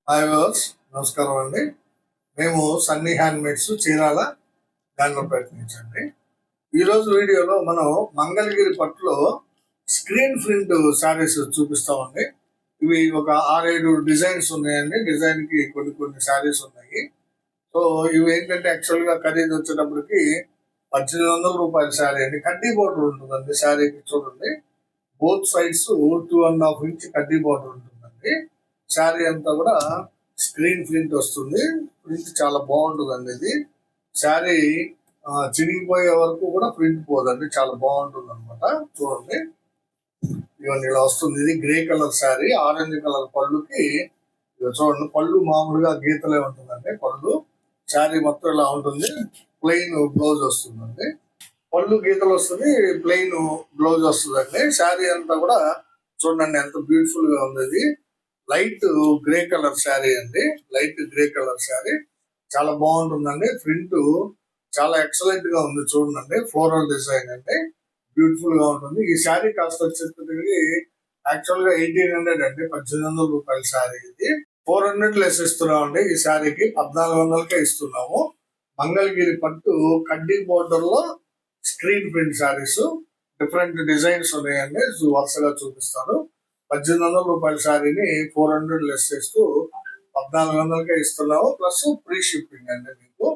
Hi viewers, నమస్కారం అండి. మేము సన్నీ హ్యాండ్మేడ్స్ చీరాల గాండ్రపేట నుంచి అండి. ఈరోజు వీడియోలో మనం మంగళగిరి పట్టులో స్క్రీన్ ప్రింట్ శారీస్ చూపిస్తామండి. ఇవి ఒక 6-7 డిజైన్స్ ఉన్నాయండి. డిజైన్కి కొన్ని కొన్ని శారీస్ ఉన్నాయి. సో ఇవి ఏంటంటే యాక్చువల్గా ఖరీదు వచ్చేటప్పటికి 1800 రూపాయల శారీ అండి. కడ్డీ బోర్డర్ ఉంటుందండి శారీకి. చూడండి, బోత్ సైడ్స్ 2.5 ఇంచ్ కడ్డీ బోర్డర్ ఉంటుందండి. శారీ అంతా కూడా స్క్రీన్ ప్రింట్ వస్తుంది. ప్రింట్ చాలా బాగుంటుందండి. ఇది శారీ చిరిగిపోయే వరకు కూడా ప్రింట్ పోదండి, చాలా బాగుంటుంది అనమాట. చూడండి, ఇవన్నీ ఇలా వస్తుంది. ఇది grey colour sari, orange colour పళ్ళుకి చూడండి, పళ్ళు మామూలుగా గీతలే ఉంటుందండి. పళ్ళు శారీ మొత్తం ఇలా ఉంటుంది. ప్లెయిన్ బ్లౌజ్ వస్తుందండి. పళ్ళు గీతలు వస్తుంది, ప్లెయిన్ బ్లౌజ్ వస్తుందండి. శారీ అంతా కూడా చూడండి ఎంత బ్యూటిఫుల్ గా ఉంది. ఇది లైట్ గ్రే కలర్ శారీ అండి. లైట్ గ్రే కలర్ శారీ చాలా బాగుంటుందండి. ప్రింట్ చాలా ఎక్సలెంట్ గా ఉంది. చూడండి, ఫ్లోరల్ డిజైన్ అండి, బ్యూటిఫుల్ గా ఉంటుంది. ఈ శారీ కాస్ట్ వచ్చేసరికి యాక్చువల్ గా 1800 అండి. 1800 రూపాయల శారీ. ఇది 400 లెస్ ఇస్తున్నాం అండి. ఈ శారీకి 1400కే ఇస్తున్నాము. మంగళగిరి పట్టు కడ్డీ బోర్డర్ లో screen print saris, different designs ఉన్నాయండి. వరుసగా చూపిస్తాను. 1800 రూపాయల శారీని 400 లెస్ చేస్తూ 1400కే ఇస్తున్నాము. ప్లస్ ఫ్రీ షిప్పింగ్ అండి. మీకు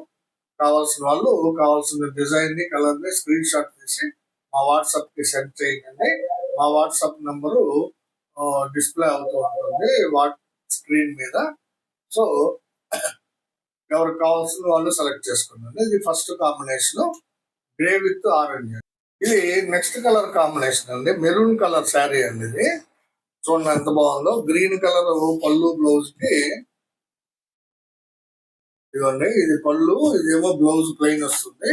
కావాల్సిన వాళ్ళు కావాల్సిన డిజైన్ ని, కలర్ ని స్క్రీన్ షాట్ తీసి మా వాట్సాప్ కి సెండ్ చేయండి. మా వాట్సాప్ నంబరు డిస్ప్లే అవుతూ ఉంటుంది స్క్రీన్ మీద. సో ఎవరికి కావాల్సిన వాళ్ళు సెలెక్ట్ చేసుకున్నాను. ఇది first combination, grey with orange. ఇది నెక్స్ట్ కలర్ కాంబినేషన్ అండి. మెరూన్ కలర్ శారీ అండి. ఇది చూడండి ఎంత బాగుందో. గ్రీన్ కలర్ పళ్ళు బ్లౌజ్ కి ఇదిగోండి, ఇది పళ్ళు, ఇదేమో బ్లౌజ్ ప్లెయిన్ వస్తుంది.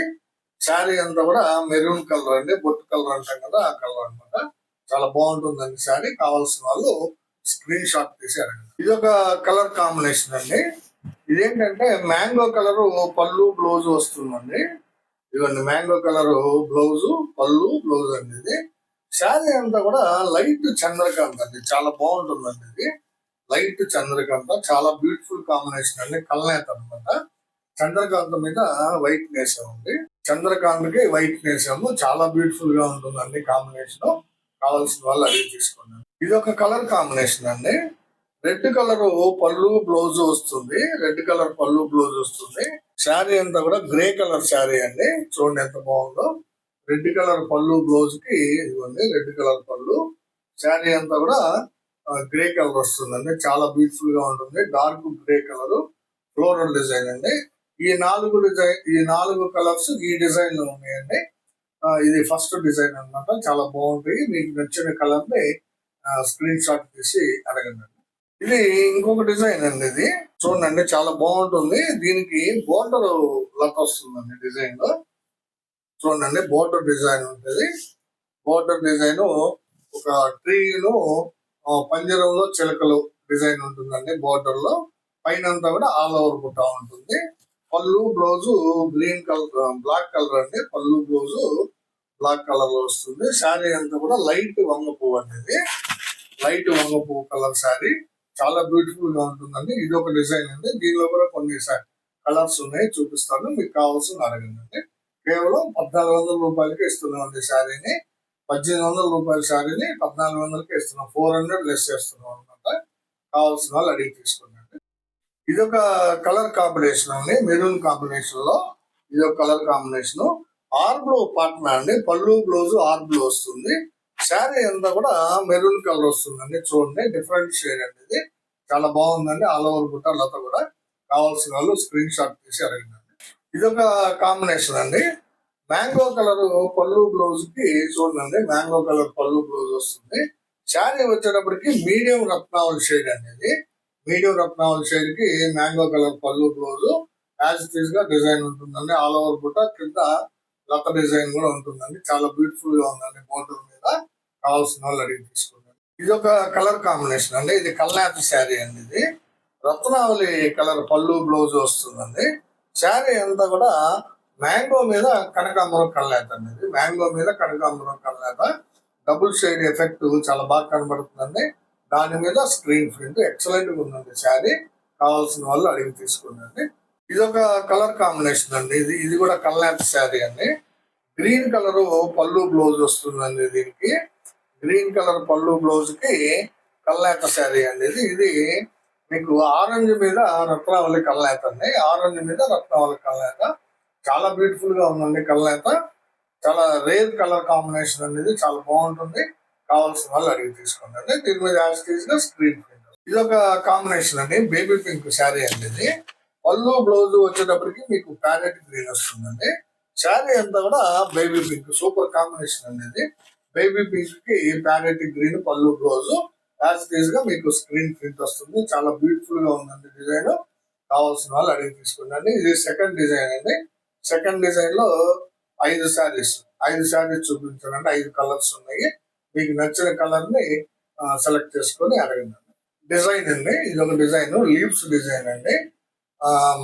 శారీ అంతా కూడా మెరూన్ కలర్ అండి. బొట్టు కలర్ అంటాం కదా, ఆ కలర్ అనమాట. చాలా బాగుంటుందండి శారీ. కావాల్సిన వాళ్ళు స్క్రీన్ షాట్ తీసి అడగండి. ఇది ఒక కలర్ కాంబినేషన్ అండి. ఇదేంటంటే మ్యాంగో కలర్ పళ్ళు బ్లౌజ్ వస్తుందండి. ఇదిగోండి, మ్యాంగో కలర్ బ్లౌజ్, పళ్ళు బ్లౌజ్ అండి. ఇది శారీ అంతా కూడా లైట్ చంద్రకాంత్ అండి. చాలా బాగుంటుందండి. ఇది లైట్ చంద్రకాంత, చాలా బ్యూటిఫుల్ కాంబినేషన్ అండి. కల్నేత అనమాట. చంద్రకాంత మీద వైట్ నేసామండి. చంద్రకాంత్ కి వైట్ నేసాము. చాలా బ్యూటిఫుల్ గా ఉంటుందండి కాంబినేషన్. కావాల్సిన వాళ్ళు అడిగి తీసుకున్నాను. ఇది ఒక కలర్ కాంబినేషన్ అండి. రెడ్ కలర్ పళ్ళు బ్లౌజ్ వస్తుంది. రెడ్ కలర్ పళ్ళు బ్లౌజ్ వస్తుంది. శారీ అంతా కూడా గ్రే కలర్ శారీ అండి. చూడండి ఎంత బాగుందో. రెడ్ కలర్ పళ్ళు బ్లౌజ్ కి ఇవ్వండి, రెడ్ కలర్ పళ్ళు. శారీ అంతా కూడా గ్రే కలర్ వస్తుందండి. చాలా బ్యూటిఫుల్ గా ఉంటుంది. Dark grey colour floral design అండి. ఈ 4 కలర్స్ ఈ డిజైన్ లో ఉన్నాయండి. ఇది ఫస్ట్ డిజైన్ అనమాట. చాలా బాగుంటాయి. మీకు నచ్చిన కలర్ ని స్క్రీన్ షాట్ తీసి అడగండి. ఇది ఇంకొక డిజైన్ అండి. ఇది చూడండి చాలా బాగుంటుంది. దీనికి బోర్డర్ లక్ వస్తుందండి డిజైన్ లో. చూడండి, బోర్డర్ డిజైన్ ఉంటుంది. బోర్డర్ డిజైన్ ఒక ట్రీను పంజరంలో చిలకలు డిజైన్ ఉంటుందండి. బోర్డర్ లో పైన అంతా కూడా ఆల్ ఓవర్ బుట్ట ఉంటుంది. పళ్ళు blouse green colour, black colour అండి. పళ్ళు బ్లౌజు బ్లాక్ కలర్ లో వస్తుంది. శారీ అంతా కూడా లైట్ వంగ పువ్వు అండి. లైట్ వంగ పువ్వు కలర్ శారీ చాలా బ్యూటిఫుల్ గా ఉంటుందండి. ఇది ఒక డిజైన్ అండి. దీనిలో కూడా కొన్ని కలర్స్ ఉన్నాయి, చూపిస్తాను. మీకు కావాల్సిన అడగండి. కేవలం 1400 రూపాయలకి ఇస్తున్నాం అండి శారీని. 1800 రూపాయల శారీని 1400కి ఇస్తున్నాం. 400 లెస్ చేస్తున్నాం అనమాట. కావాల్సిన వాళ్ళు అడిగి తీసుకోండి. ఇది ఒక కలర్ కాంబినేషన్ అండి. మెరూన్ కాంబినేషన్ లో ఇది ఒక కలర్ కాంబినేషన్. ఆర్బ్లో పార్ట్నర్ అండి. పళ్ళు బ్లౌజ్ ఆర్బ్లో వస్తుంది. శారీ అంతా కూడా మెరూన్ కలర్ వస్తుందండి. చూడండి, డిఫరెంట్ షేడ్ అండి. ఇది చాలా బాగుందండి. ఆల్ ఓవర్ బుట్ట లత కూడా. కావాల్సిన వాళ్ళు స్క్రీన్ షాట్ తీసి అడగండి. ఇది ఒక కాంబినేషన్ అండి. మ్యాంగో కలర్ పళ్ళు బ్లౌజ్ కి చూడండి, మ్యాంగో కలర్ పళ్ళు బ్లౌజ్ వస్తుంది. శారీ వచ్చేటప్పటికి మీడియం రత్నావళి షేడ్ అనేది. మీడియం రత్నావళి షేడ్ కి మ్యాంగో కలర్ పళ్ళు బ్లౌజ్ యాజ్ ఇట్ ఈస్ గా డిజైన్ ఉంటుందండి. ఆల్ ఓవర్ బుట్ట కింద లత డిజైన్ కూడా ఉంటుందండి. చాలా బ్యూటిఫుల్ గా ఉందండి. బోర్డర్ మీద కావాల్సిన వాళ్ళు అడిగి తీసుకుంటారు. ఇది ఒక కలర్ కాంబినేషన్ అండి. ఇది కల్నేత శారీ అండి. ఇది రత్నావళి కలర్ పళ్ళు బ్లౌజ్ వస్తుందండి. శారీ అంతా కూడా మ్యాంగో మీద కనకాంబరం కల్నేత అనేది. మ్యాంగో మీద కనకాంబరం కల్నేత డబుల్ షేడ్ ఎఫెక్ట్ చాలా బాగా కనబడుతుందండి. దాని మీద స్క్రీన్ ప్రింట్ ఎక్సలెంట్ గా ఉందండి శారీ. కావాల్సిన వాళ్ళు అడిగి తీసుకోండి. ఇది ఒక కలర్ కాంబినేషన్ అండి. ఇది కూడా కల్నేత శారీ అండి. గ్రీన్ కలర్ పళ్ళు బ్లౌజ్ వస్తుందండి. దీనికి గ్రీన్ కలర్ పళ్ళు బ్లౌజ్ కి కల్నేత శారీ అండి. ఇది మీకు ఆరెంజ్ మీద రత్నావళి కల్నేత అండి. ఆరెంజ్ మీద రత్నావళి కల్నేత చాలా బ్యూటిఫుల్ గా ఉందండి. కల్నేత చాలా రేర్ కలర్ కాంబినేషన్ అనేది చాలా బాగుంటుంది. కావాల్సిన వాళ్ళు అడిగి తీసుకోండి. దీని మీద స్క్రీన్ ప్రింట్. ఇది ఒక కాంబినేషన్ అండి. బేబీ పింక్ శారీ అండి. ఇది పళ్ళు బ్లౌజ్ వచ్చేటప్పటికి మీకు ప్యారెట్ గ్రీన్ వస్తుందండి. శారీ అంతా కూడా బేబీ పింక్ సూపర్ కాంబినేషన్ అనేది. బేబీ పింక్ కి ప్యారెట్ గ్రీన్ పళ్ళు బ్లౌజ్ గా మీకు స్క్రీన్ ప్రింట్ వస్తుంది. చాలా బ్యూటిఫుల్ గా ఉందండి డిజైన్. కావాల్సిన వాళ్ళు అడిగి తీసుకోండి. ఇది సెకండ్ డిజైన్ అండి. సెకండ్ డిజైన్ లో 5 శారీస్ చూపించానండి. 5 కలర్స్ ఉన్నాయి. మీకు నచ్చిన కలర్ ని సెలెక్ట్ చేసుకొని అడగండి. డిజైన్ అండి. ఇది ఒక డిజైన్ లీవ్స్ డిజైన్ అండి.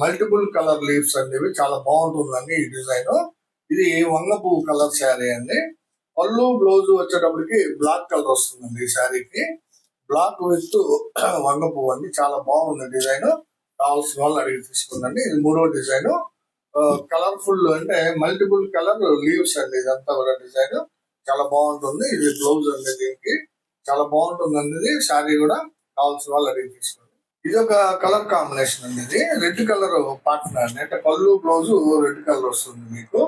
మల్టిపుల్ కలర్ లీవ్స్ అనేవి చాలా బాగుంటుందండి ఈ డిజైన్. ఇది వంగ పువ్వు కలర్ శారీ అండి. పళ్ళు బ్లౌజ్ వచ్చేటప్పటికి బ్లాక్ కలర్ వస్తుందండి. ఈ శారీకి బ్లాక్ విత్ వంగ పువ్వు అండి. చాలా బాగుంది డిజైన్. కావాల్సిన వాళ్ళు అడిగి తీసుకుందండి. ఇది మూడో డిజైన్. కలర్ఫుల్ అంటే మల్టిపుల్ కలర్ లీవ్స్ అండి. ఇదంతా కూడా డిజైన్ చాలా బాగుంటుంది. ఇది బ్లౌజ్ అండి. దీనికి చాలా బాగుంటుందండి. ఇది శారీ కూడా కావాల్సిన వాళ్ళు అడిగి తీసుకోండి. ఇది ఒక కలర్ కాంబినేషన్ అండి. ఇది రెడ్ కలర్ పార్ట్నర్ అండి. అంటే పళ్ళు బ్లౌజ్ రెడ్ కలర్ వస్తుంది మీకు.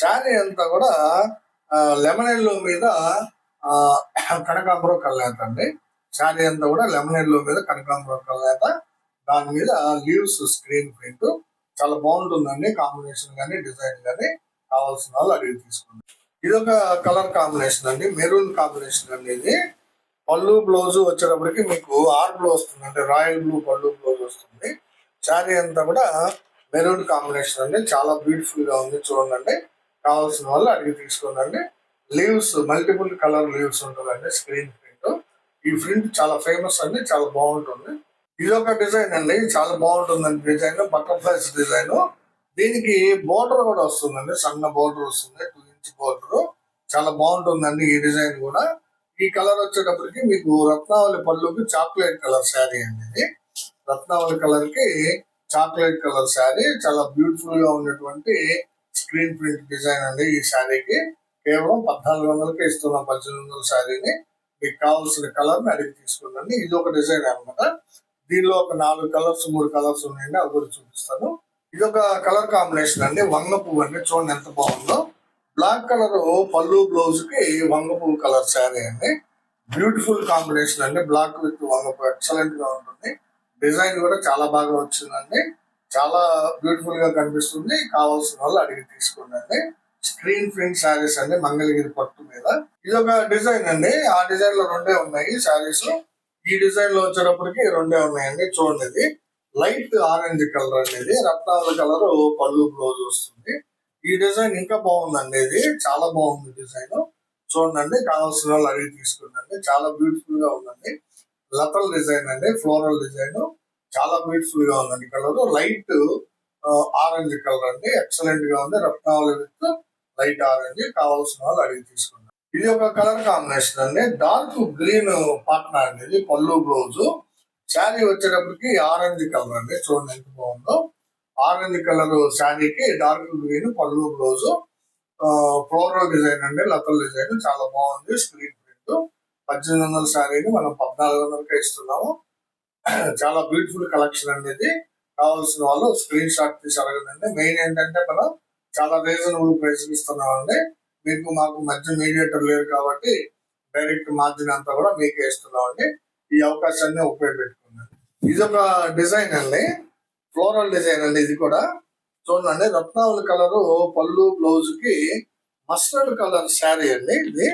శారీ అంతా కూడా లెమన్ ఎల్లో మీద కనకాంబరం కల్నేత అండి. శారీ అంతా కూడా లెమన్ ఎల్లో మీద కనకాంబరం కల్నేత. దాని మీద లీవ్స్ స్క్రీన్ ప్రింట్ చాలా బాగుంటుందండి. కాంబినేషన్ కానీ డిజైన్ కానీ కావాల్సిన వాళ్ళు అడిగి తీసుకోండి. ఇది ఒక కలర్ కాంబినేషన్ అండి. మెరూన్ కాంబినేషన్ అండి. ఇది పళ్ళు బ్లౌజ్ వచ్చేటప్పటికి మీకు బ్లూ వస్తుంది. అంటే రాయల్ బ్లూ పళ్ళు బ్లౌజ్ వస్తుంది. శారీ అంతా కూడా మెరూన్ కాంబినేషన్ అండి. చాలా బ్యూటిఫుల్ గా ఉంది చూడండి. కావాల్సిన వాళ్ళు అడిగి తీసుకోండి. లీవ్స్ మల్టిపుల్ కలర్ లీవ్స్ ఉంటుందండి. Screen print. ఈ ప్రింట్ చాలా ఫేమస్ అండి. చాలా బాగుంటుంది. ఇది ఒక డిజైన్ అండి. చాలా బాగుంటుందండి డిజైన్. Butterflies design. దీనికి బోర్డర్ కూడా వస్తుందండి. సన్న బోర్డర్ వస్తుంది. 2 ఇంచ్ బోర్డర్. చాలా బాగుంటుందండి ఈ డిజైన్ కూడా. ఈ కలర్ వచ్చేటప్పటికి మీకు రత్నావళి పళ్ళుకి చాక్లెట్ కలర్ శారీ అండి. ఇది రత్నావళి కలర్ కి చాక్లెట్ కలర్ శారీ. చాలా బ్యూటిఫుల్ గా ఉన్నటువంటి స్క్రీన్ ప్రింట్ డిజైన్ అండి. ఈ శారీకి కేవలం 1400కే ఇస్తున్నాం. 1800 శారీని మీకు కావాల్సిన కలర్ ని అడిగి తీసుకుందండి. ఇది ఒక డిజైన్ అనమాట. దీనిలో ఒక 4 కలర్స్ 3 కలర్స్ ఉన్నాయండి. అవి కూడా చూపిస్తాను. ఇది ఒక కలర్ కాంబినేషన్ అండి. వంగ పువ్వు అండి. చూడండి ఎంత బాగుందో. బ్లాక్ కలర్ పళ్ళు బ్లౌజ్ కి వంగ పువ్వు కలర్ శారీ అండి. బ్యూటిఫుల్ కాంబినేషన్ అండి. బ్లాక్ విత్ వంగ పువ్వు ఎక్సలెంట్ గా ఉంటుంది. డిజైన్ కూడా చాలా బాగా వచ్చిందండి. చాలా బ్యూటిఫుల్ గా కనిపిస్తుంది. కావాల్సిన వాళ్ళు అడిగి తీసుకోండి. స్క్రీన్ ప్రింట్ శారీస్ అండి. మంగళగిరి పట్టు మీద. ఇది ఒక డిజైన్ అండి. ఆ డిజైన్ లో 2 ఉన్నాయి శారీస్. ఈ డిజైన్ లో వచ్చేటప్పటికి 2 ఉన్నాయండి. చూడండి. ఇది లైట్ ఆరెంజ్ కలర్ అనేది. రత్నాల కలర్ పళ్ళు బ్లౌజ్ వస్తుంది. ఈ డిజైన్ ఇంకా బాగుందండి. ఇది చాలా బాగుంది డిజైన్. చూడండి. కావాల్సిన వాళ్ళు అడిగి తీసుకుందండి. చాలా బ్యూటిఫుల్ గా ఉందండి. లతల్ డిజైన్ అండి. ఫ్లోరల్ డిజైన్ చాలా బ్యూటిఫుల్ గా ఉందండి. కలర్ లైట్ ఆరెంజ్ కలర్ అండి. ఎక్సలెంట్ గా ఉంది. రత్నావళి విత్ లైట్ ఆరెంజ్. కావాల్సిన వాళ్ళు అడిగి తీసుకున్నారు. ఇది ఒక కలర్ కాంబినేషన్ అండి. డార్క్ గ్రీన్ పార్ట్నర్ అండి. ఇది పళ్ళు బ్లౌజ్. శారీ వచ్చేటప్పటికి ఆరెంజ్ కలర్ అండి. చూడండి ఎంత బాగుందో. ఆరెంజ్ కలర్ శారీకి డార్క్ గ్రీన్ పళ్ళు బ్లౌజ్. ఫ్లోరల్ డిజైన్ అండి. లతల్ డిజైన్ చాలా బాగుంది. Screen print. 1800 శారీని మనం 1400కే ఇస్తున్నాము. చాలా బ్యూటిఫుల్ కలెక్షన్ అండి. ఇది కావాల్సిన వాళ్ళు స్క్రీన్ షాట్ తీసి అడగండి. మెయిన్ ఏంటంటే మనం చాలా రీజనబుల్ ప్రైస్ ఇస్తున్నామండి. మీకు మాకు మధ్య మీడియేటర్ లేరు కాబట్టి డైరెక్ట్ మార్జిన్ అంతా కూడా మీకే ఇస్తున్నామండి. ఈ అవకాశాన్ని ఉపయోగపెట్టుకున్నాను. ఇది ఒక డిజైన్ అండి. ఫ్లోరల్ డిజైన్ అండి. ఇది కూడా చూడండి. రత్నావళి కలర్ పళ్ళు బ్లౌజ్ కి మస్టర్డ్ కలర్ శారీ అండి. ఇది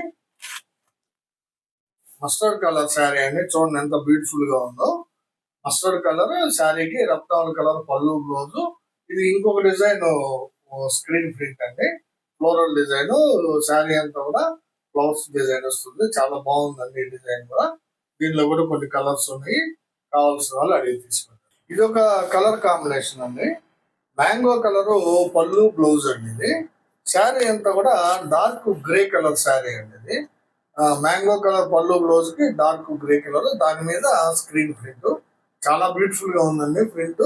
మస్టర్డ్ కలర్ శారీ అండి. చూడండి ఎంత బ్యూటిఫుల్ గా ఉందో. మస్టర్డ్ కలర్ శారీకి రత్నావళి కలర్ పళ్ళు బ్లౌజ్. ఇది ఇంకొక డిజైన్ స్క్రీన్ ప్రింట్ అండి. Floral design. శారీ అంతా కూడా ఫ్లవర్స్ డిజైన్ వస్తుంది. చాలా బాగుందండి ఈ డిజైన్ కూడా. దీనిలో కూడా కొన్ని కలర్స్ ఉన్నాయి. కావాల్సిన వాళ్ళు అడిగి తీసుకుంటారు. ఇది ఒక కలర్ కాంబినేషన్ అండి. మ్యాంగో కలర్ పళ్ళు బ్లౌజ్ అండి. ఇది శారీ అంతా కూడా డార్క్ గ్రే కలర్ శారీ అండి. ఇది మ్యాంగో కలర్ పళ్ళు బ్లౌజ్ కి డార్క్ గ్రే కలర్. దాని మీద స్క్రీన్ ప్రింట్ చాలా బ్యూటిఫుల్ గా ఉందండి ప్రింట్.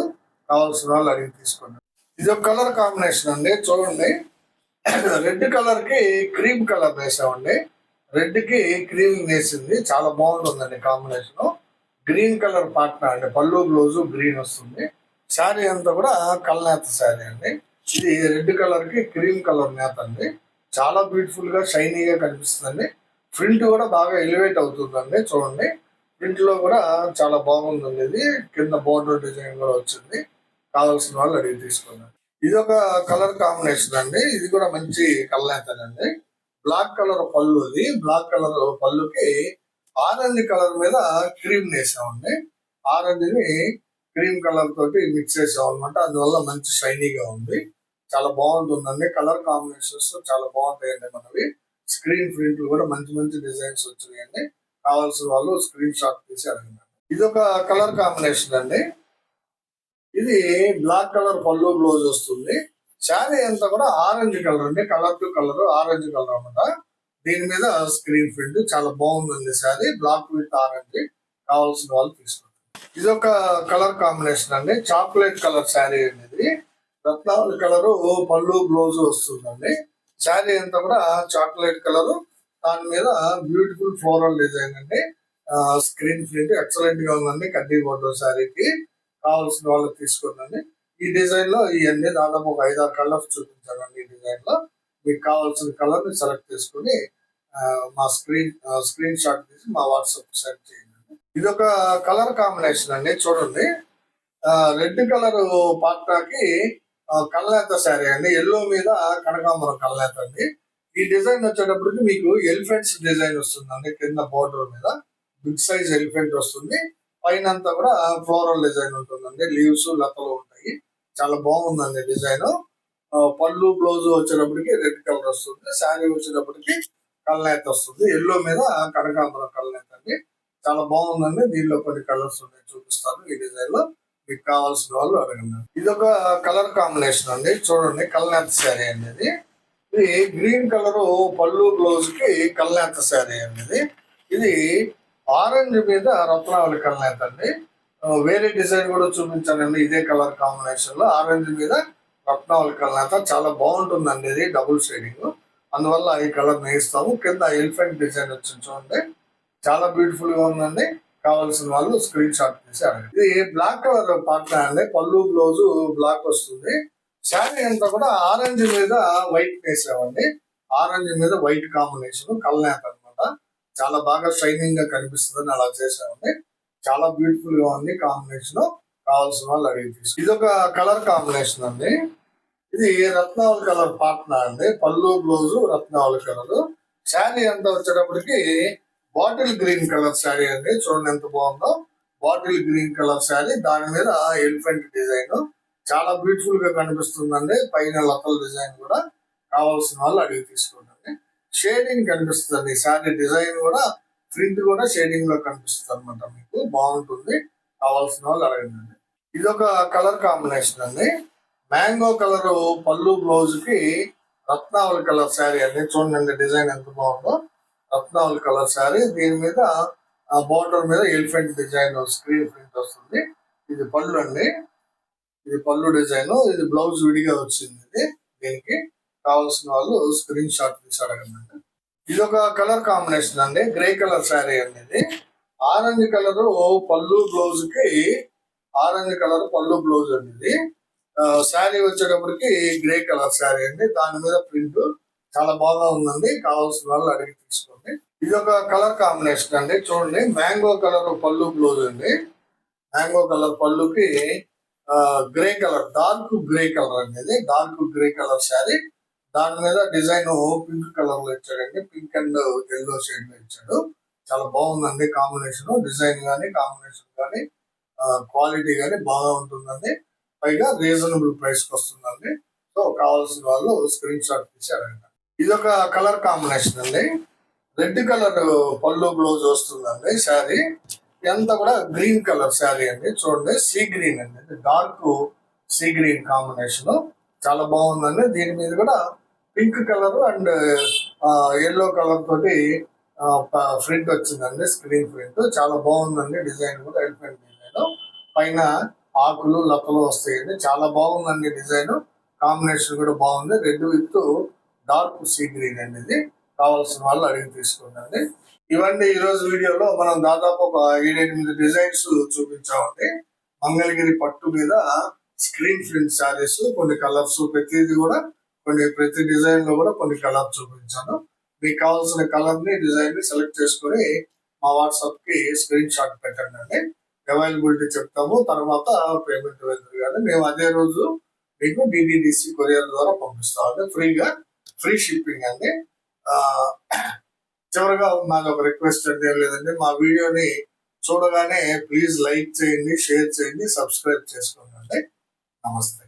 కావాల్సిన వాళ్ళు అడిగి తీసుకోండి. ఇది ఒక కలర్ కాంబినేషన్ అండి, చూడండి. రెడ్ కలర్ కి క్రీమ్ కలర్ వేసామండి. రెడ్ కి క్రీమ్ వేసింది, చాలా బాగుంటుందండి కాంబినేషన్. గ్రీన్ కలర్ పార్ట్నర్ అండి, పళ్ళు బ్లౌజ్ గ్రీన్ వస్తుంది. శారీ అంతా కూడా కల్నేత శారీ అండి. ఇది రెడ్ కలర్ కి క్రీమ్ కలర్ నేత అండి. చాలా బ్యూటిఫుల్ గా షైనీగా కనిపిస్తుందండి. ప్రింట్ కూడా బాగా ఎలివేట్ అవుతుందండి, చూడండి. ప్రింట్ లో కూడా చాలా బాగుందండి. ఇది కింద బోర్డర్ డిజైన్ కూడా వచ్చింది. కావాల్సిన వాళ్ళు అడిగి తీసుకున్నారు. ఇది ఒక కలర్ కాంబినేషన్ అండి. ఇది కూడా మంచి కల్నేతనండి. బ్లాక్ కలర్ పళ్ళు, ఇది బ్లాక్ కలర్ పళ్ళుకి ఆరెంజ్ కలర్ మీద క్రీమ్ వేసామండి. ఆరెంజ్ ని క్రీమ్ కలర్ తోటి మిక్స్ చేసాం అనమాట. అందువల్ల మంచి షైనీగా ఉంది. చాలా బాగుంటుందండి. కలర్ కాంబినేషన్స్ చాలా బాగుంటాయండి మనవి. స్క్రీన్ ప్రింట్లు కూడా మంచి మంచి డిజైన్స్ వచ్చినాయండి. కావాల్సిన వాళ్ళు స్క్రీన్ షాట్ తీసి అడగండి. ఇది ఒక కలర్ కాంబినేషన్ అండి. ఇది బ్లాక్ కలర్ పళ్ళు బ్లౌజ్ వస్తుంది. శారీ అంతా కూడా ఆరెంజ్ కలర్ అండి, colour to colour orange colour అనమాట. దీని మీద స్క్రీన్ ప్రింట్ చాలా బాగుందండి. Sari black with orange. కావాల్సిన వాళ్ళు తీసుకోండి. ఇది ఒక కలర్ కాంబినేషన్ అండి, చాక్లెట్ కలర్ శారీ అనేది. రత్నావళి కలర్ పళ్ళు బ్లౌజ్ వస్తుందండి. శారీ అంతా కూడా చాక్లెట్ కలర్, దాని మీద బ్యూటిఫుల్ ఫ్లోరల్ డిజైన్ అండి. స్క్రీన్ ప్రింట్ ఎక్సలెంట్ గా ఉందండి. కడ్డీ బోర్డర్ శారీకి కావాల్సిన వాళ్ళు తీసుకోండి. ఈ డిజైన్ లో ఇవన్నీ దాదాపు ఒక 5-6 కలర్స్ చూపించానండి. ఈ డిజైన్ లో మీకు కావాల్సిన కలర్ ని సెలెక్ట్ చేసుకుని మా స్క్రీన్ షాట్ తీసి మా వాట్సాప్ సెండ్ చేయండి. ఇది ఒక కలర్ కాంబినేషన్ అండి, చూడండి. రెడ్ కలర్ పాట్టాకి కల్నేత శారీ అండి. ఎల్లో మీద కనకాంబరం కల్నేత అండి. ఈ డిజైన్ వచ్చేటప్పటికి మీకు ఎలిఫెంట్స్ డిజైన్ వస్తుందండి. కింద బోర్డర్ మీద బిగ్ సైజ్ ఎలిఫెంట్ వస్తుంది. పైన అంతా కూడా ఫ్లోరల్ డిజైన్ ఉంటుందండి. లీవ్స్ లతలు ఉంటాయి. చాలా బాగుందండి డిజైన్. పళ్ళు బ్లౌజ్ వచ్చేటప్పటికి రెడ్ కలర్ వస్తుంది. శారీ వచ్చేటప్పటికి కల్నేత వస్తుంది. ఎల్లో మీద కనకాంబరం కల్నేత అండి. చాలా బాగుందండి. దీనిలో కొన్ని కలర్స్ ఉన్నాయి, చూపిస్తాను. ఈ డిజైన్ లో మీకు కావాల్సిన వాళ్ళు అడగండి. ఇది ఒక కలర్ కాంబినేషన్ అండి, చూడండి. కల్నేత శారీ అనేది. ఇది గ్రీన్ కలర్ పళ్ళు బ్లౌజ్ కి కల్నేత శారీ అనేది. ఇది ఆరెంజ్ మీద రత్నావళి కల్నేత అండి. వేరే డిజైన్ కూడా చూపించానండి ఇదే కలర్ కాంబినేషన్ లో. ఆరెంజ్ మీద రత్నావళి కల్నేత చాలా బాగుంటుందండి. ఇది డబుల్ షేడింగ్, అందువల్ల ఈ కలర్ నేయిస్తాము. కింద ఎలిఫెంట్ డిజైన్ వచ్చింది, చూడండి. చాలా బ్యూటిఫుల్ గా ఉందండి. కావాల్సిన వాళ్ళు స్క్రీన్ షాట్ తీసి అడగండి. ఇది బ్లాక్ కలర్ పార్ట్నర్ అండి. పళ్ళు బ్లౌజ్ బ్లాక్ వస్తుంది. శారీ అంతా కూడా ఆరెంజ్ మీద వైట్ వేసామండి. ఆరెంజ్ మీద వైట్ కాంబినేషన్ కల్నేత అనమాట. చాలా బాగా షైనింగ్ గా కనిపిస్తుందని అలా చేసామండి. చాలా బ్యూటిఫుల్ గా ఉంది కాంబినేషన్. కావాల్సిన వాళ్ళు అడిగి తీసు. ఇది ఒక కలర్ కాంబినేషన్ అండి. ఇది రత్నావళి కలర్ పార్ట్నర్ అండి. పళ్ళు బ్లౌజ్ రత్నావళి కలర్. శారీ అంతా వచ్చేటప్పటికి బాటిల్ గ్రీన్ కలర్ శారీ అండి. చూడండి ఎంత బాగుందో. బాటిల్ గ్రీన్ కలర్ శారీ, దాని మీద ఎలిఫెంట్ డిజైన్ చాలా బ్యూటిఫుల్ గా కనిపిస్తుందండి. పైన లతల డిజైన్ కూడా. కావాల్సిన వాళ్ళు అడిగి తీసుకోండి. షేడింగ్ కనిపిస్తుంది శారీ డిజైన్ కూడా, ప్రింట్ కూడా షేడింగ్ లో కనిపిస్తుంది అనమాట. మీకు బాగుంటుంది. కావాల్సిన వాళ్ళు అడగండి. ఇది ఒక కలర్ కాంబినేషన్ అండి. మ్యాంగో కలర్ పళ్ళు బ్లౌజ్ కి రత్నావళి కలర్ శారీ అండి. చూడండి డిజైన్ ఎంత బాగుందో. రత్నావళి కలర్ శారీ, దీని మీద బోర్డర్ మీద ఎలిఫెంట్ డిజైన్ స్క్రీన్ ప్రింట్ వస్తుంది. ఇది పళ్ళు అండి. ఇది పళ్ళు డిజైన్. ఇది బ్లౌజ్ విడిగా వచ్చింది. ఇది దీనికి కావాల్సిన వాళ్ళు స్క్రీన్ షాట్ తీసి అడగండి. ఇది ఒక కలర్ కాంబినేషన్ అండి. గ్రే కలర్ శారీ అండి. ఇది ఆరెంజ్ కలర్ పళ్ళు బ్లౌజ్ కి ఆరెంజ్ కలర్ పళ్ళు బ్లౌజ్ అండి. ఇది శారీ వచ్చేటప్పటికి గ్రే కలర్ శారీ అండి. దాని మీద ప్రింట్ చాలా బాగా ఉందండి. కావాల్సిన వాళ్ళు అడిగి తీసుకోండి. ఇది ఒక కలర్ కాంబినేషన్ అండి, చూడండి. మ్యాంగో కలర్ పళ్ళు బ్లౌజ్ అండి. మ్యాంగో కలర్ పళ్ళుకి grey colour, dark grey colour అనేది. డార్క్ గ్రే కలర్ శారీ, దాని మీద డిజైన్ పింక్ కలర్ లో ఇచ్చాడండి. పింక్ అండ్ ఎల్లో షేడ్ లో ఇచ్చాడు. చాలా బాగుందండి కాంబినేషన్. డిజైన్ గానీ కాంబినేషన్ గానీ క్వాలిటీ గానీ బాగా ఉంటుందండి. పైగా రీజనబుల్ ప్రైస్ కి వస్తుందండి. సో కావాల్సిన వాళ్ళు స్క్రీన్ షాట్ తీసి అడగండి. ఇది ఒక కలర్ కాంబినేషన్ అండి. రెడ్ కలర్ పళ్ళు బ్లౌజ్ వస్తుందండి శారీ. ఇదంతా కూడా గ్రీన్ కలర్ శారీ అండి. చూడండి సీ గ్రీన్ అండి, డార్క్ సీ గ్రీన్ కాంబినేషన్ చాలా బాగుందండి. దీని మీద కూడా pink colour and yellow colour తోటి ప్రింట్ వచ్చిందండి, స్క్రీన్ ప్రింట్. చాలా బాగుందండి డిజైన్ కూడా. ఎలిఫెంట్ డిజైన్ పైన ఆకులు లతలు వస్తాయండి. చాలా బాగుందండి డిజైన్. కాంబినేషన్ కూడా బాగుంది. Red with dark sea green అండి. ఇది కావాల్సిన వాళ్ళు అడిగి తీసుకోండి. ఇవన్నీ ఈ రోజు వీడియోలో మనం దాదాపు ఒక 7-8 డిజైన్స్ చూపించామండి. మంగళగిరి పట్టు మీద స్క్రీన్ ప్రింట్ శారీస్, కొన్ని కలర్స్, ప్రతి డిజైన్ లో కూడా కొన్ని కలర్ చూపించాను. మీకు కావాల్సిన కలర్ ని, డిజైన్ ని సెలెక్ట్ చేసుకొని మా వాట్సాప్ కి స్క్రీన్ షాట్ పెట్టండి. అవైలబిలిటీ చెప్తాము. తర్వాత పేమెంట్ వెళ్తుంది కానీ మేము అదే రోజు మీకు DTDC కొరియర్ ద్వారా పంపిస్తామండి. ఫ్రీ షిప్పింగ్ అండి. చివరిగా నాది ఒక రిక్వెస్ట్ అంటే ఏం లేదండి, మా వీడియోని చూడగానే ప్లీజ్ లైక్ చేయండి, షేర్ చేయండి, సబ్స్క్రైబ్ చేసుకోండి. నమస్తే.